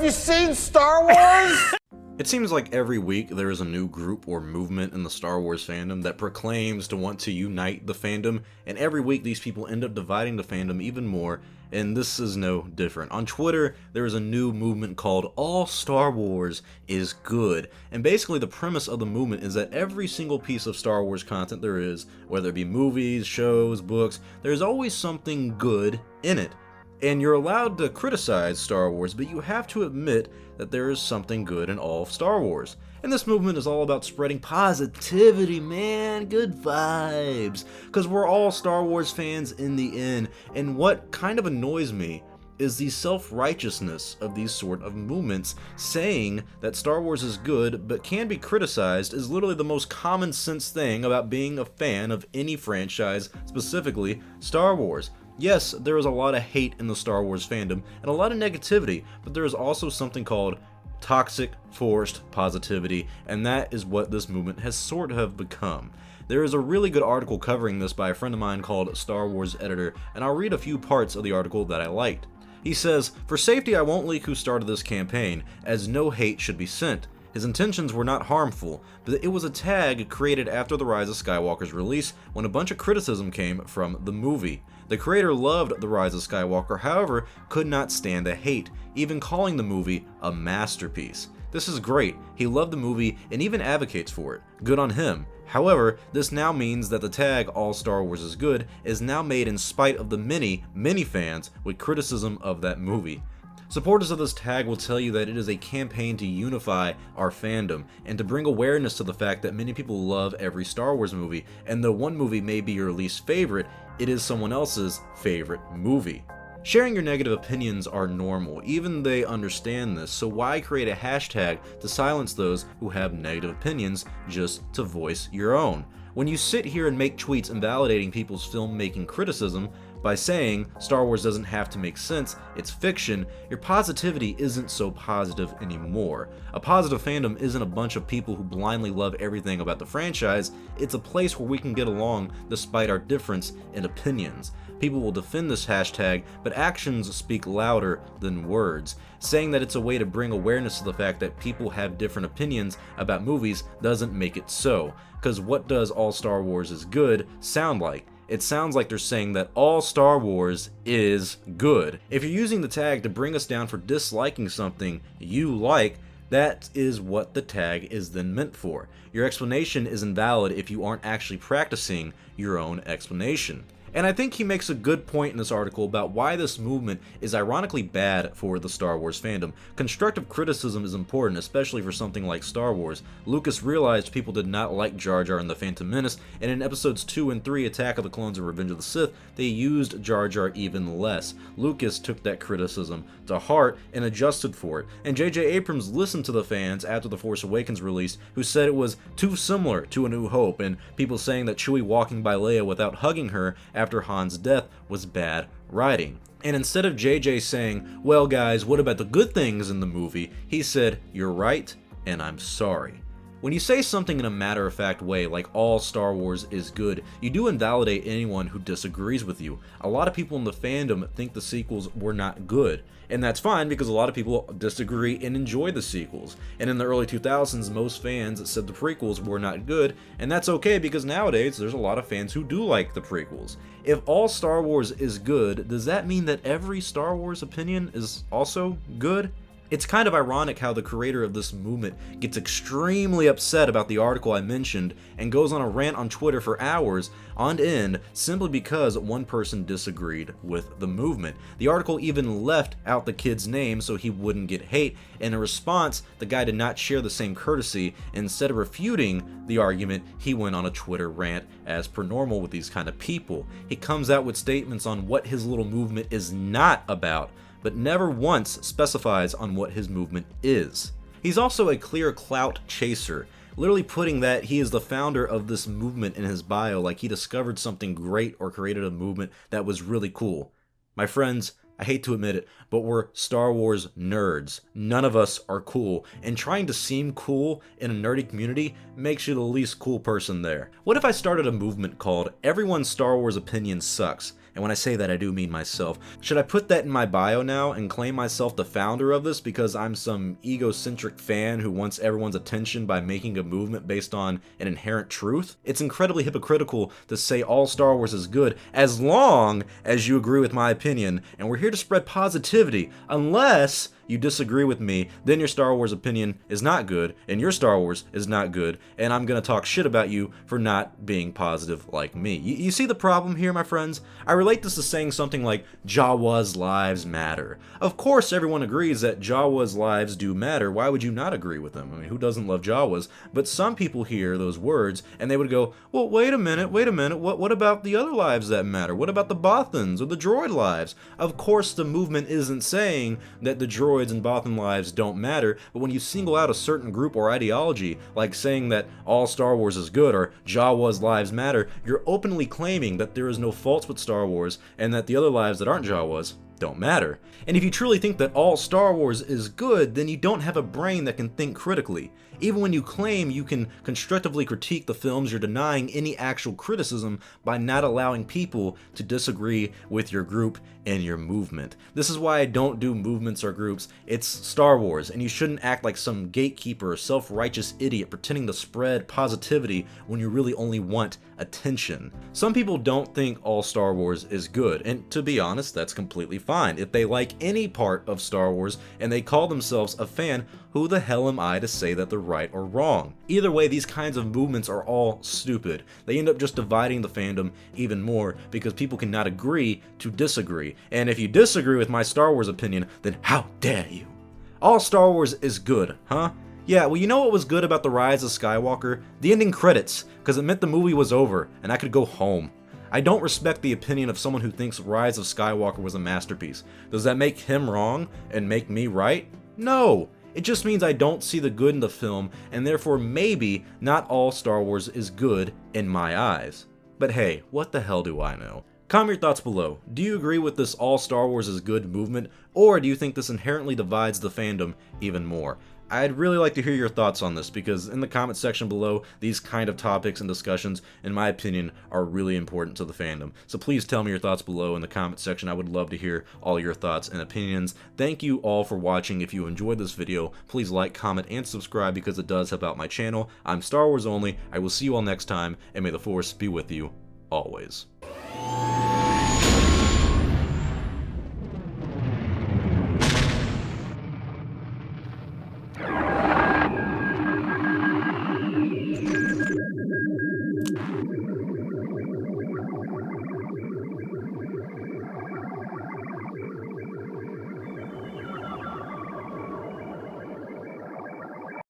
Have you seen Star Wars? It seems like every week there is a new group or movement in the Star Wars fandom that proclaims to want to unite the fandom, and every week these people end up dividing the fandom even more, and this is no different. On Twitter, there is a new movement called All Star Wars is Good, and basically the premise of the movement is that every single piece of Star Wars content there is, whether it be movies, shows, books, there's always something good in it. And you're allowed to criticize Star Wars, but you have to admit that there is something good in all of Star Wars. And this movement is all about spreading positivity, man, good vibes. Because we're all Star Wars fans in the end, and what kind of annoys me is the self-righteousness of these sort of movements. Saying that Star Wars is good but can be criticized is literally the most common sense thing about being a fan of any franchise, specifically Star Wars. Yes, there is a lot of hate in the Star Wars fandom and a lot of negativity, but there is also something called toxic forced positivity, and that is what this movement has sort of become. There is a really good article covering this by a friend of mine called Star Wars Editor, and I'll read a few parts of the article that I liked. He says, "For safety, I won't leak who started this campaign, as no hate should be sent. His intentions were not harmful, but it was a tag created after The Rise of Skywalker's release when a bunch of criticism came from the movie. The creator loved The Rise of Skywalker, however, could not stand the hate, even calling the movie a masterpiece. This is great, he loved the movie and even advocates for it. Good on him. However, this now means that the tag All Star Wars is Good is now made in spite of the many fans with criticism of that movie. Supporters of this tag will tell you that it is a campaign to unify our fandom and to bring awareness to the fact that many people love every Star Wars movie, and though one movie may be your least favorite, it is someone else's favorite movie. Sharing your negative opinions are normal, even they understand this, so why create a hashtag to silence those who have negative opinions just to voice your own? When you sit here and make tweets invalidating people's filmmaking criticism by saying Star Wars doesn't have to make sense, it's fiction, your positivity isn't so positive anymore. A positive fandom isn't a bunch of people who blindly love everything about the franchise, it's a place where we can get along despite our difference in opinions. People will defend this hashtag, but actions speak louder than words. Saying that it's a way to bring awareness to the fact that people have different opinions about movies doesn't make it so. Because what does All Star Wars is Good sound like? It sounds like they're saying that all Star Wars is good. If you're using the tag to bring us down for disliking something you like, that is what the tag is then meant for. Your explanation is invalid if you aren't actually practicing your own explanation. And I think he makes a good point in this article about why this movement is ironically bad for the Star Wars fandom. Constructive criticism is important, especially for something like Star Wars. Lucas realized people did not like Jar Jar in The Phantom Menace, and in episodes 2 and 3, Attack of the Clones and Revenge of the Sith, they used Jar Jar even less. Lucas took that criticism to heart and adjusted for it, and J.J. Abrams listened to the fans after The Force Awakens released, who said it was too similar to A New Hope, and people saying that Chewie walking by Leia without hugging her after Han's death was bad writing. And instead of JJ saying, "Well guys, what about the good things in the movie?" he said, "You're right, and I'm sorry." When you say something in a matter-of-fact way, like all Star Wars is good, you do invalidate anyone who disagrees with you. A lot of people in the fandom think the sequels were not good, and that's fine because a lot of people disagree and enjoy the sequels. And in the early 2000s, most fans said the prequels were not good, and that's okay because nowadays there's a lot of fans who do like the prequels. If all Star Wars is good, does that mean that every Star Wars opinion is also good? It's kind of ironic how the creator of this movement gets extremely upset about the article I mentioned and goes on a rant on Twitter for hours on end simply because one person disagreed with the movement. The article even left out the kid's name so he wouldn't get hate, and in response, the guy did not share the same courtesy. Instead of refuting the argument, he went on a Twitter rant as per normal with these kind of people. He comes out with statements on what his little movement is not about, but never once specifies on what his movement is. He's also a clear clout chaser, literally putting that he is the founder of this movement in his bio like he discovered something great or created a movement that was really cool. My friends, I hate to admit it, but we're Star Wars nerds. None of us are cool, and trying to seem cool in a nerdy community makes you the least cool person there. What if I started a movement called Everyone's Star Wars Opinion Sucks? and when I say that I do mean myself. Should I put that in my bio now and claim myself the founder of this because I'm some egocentric fan who wants everyone's attention by making a movement based on an inherent truth? It's incredibly hypocritical to say all Star Wars is good as long as you agree with my opinion, and we're here to spread positivity. Unless you disagree with me, then your Star Wars opinion is not good, and your Star Wars is not good, and I'm gonna talk shit about you for not being positive like me. You see the problem here, my friends? I relate this to saying something like, Jawas' lives matter. Of course everyone agrees that Jawas' lives do matter. Why would you not agree with them? I mean, who doesn't love Jawas? But some people hear those words, and they would go, well, wait a minute, what about the other lives that matter? What about the Bothans or the droid lives? Of course the movement isn't saying that the droids and Bothan lives don't matter, but when you single out a certain group or ideology, like saying that all Star Wars is good or Jawas' lives matter, you're openly claiming that there is no faults with Star Wars and that the other lives that aren't Jawas don't matter. And if you truly think that all Star Wars is good, then you don't have a brain that can think critically. Even when you claim you can constructively critique the films, you're denying any actual criticism by not allowing people to disagree with your group and your movement. This is why I don't do movements or groups. It's Star Wars, and you shouldn't act like some gatekeeper or self-righteous idiot pretending to spread positivity when you really only want attention. Some people don't think all Star Wars is good, and to be honest, that's completely fine. If they like any part of Star Wars and they call themselves a fan, who the hell am I to say that they're right or wrong? Either way, these kinds of movements are all stupid. They end up just dividing the fandom even more because people cannot agree to disagree. And if you disagree with my Star Wars opinion, then how dare you? All Star Wars is good, huh? Yeah, well, you know what was good about The Rise of Skywalker? The ending credits, because it meant the movie was over and I could go home. I don't respect the opinion of someone who thinks Rise of Skywalker was a masterpiece. Does that make him wrong and make me right? No! It just means I don't see the good in the film, and therefore maybe not all Star Wars is good in my eyes. But hey, what the hell do I know? Comment your thoughts below. Do you agree with this all Star Wars is good movement, or do you think this inherently divides the fandom even more? I'd really like to hear your thoughts on this, because in the comment section below, these kind of topics and discussions, in my opinion, are really important to the fandom. So please tell me your thoughts below in the comment section. I would love to hear all your thoughts and opinions. Thank you all for watching. If you enjoyed this video, please like, comment, and subscribe because it does help out my channel. I'm Star Wars Only. I will see you all next time, and may the Force be with you always.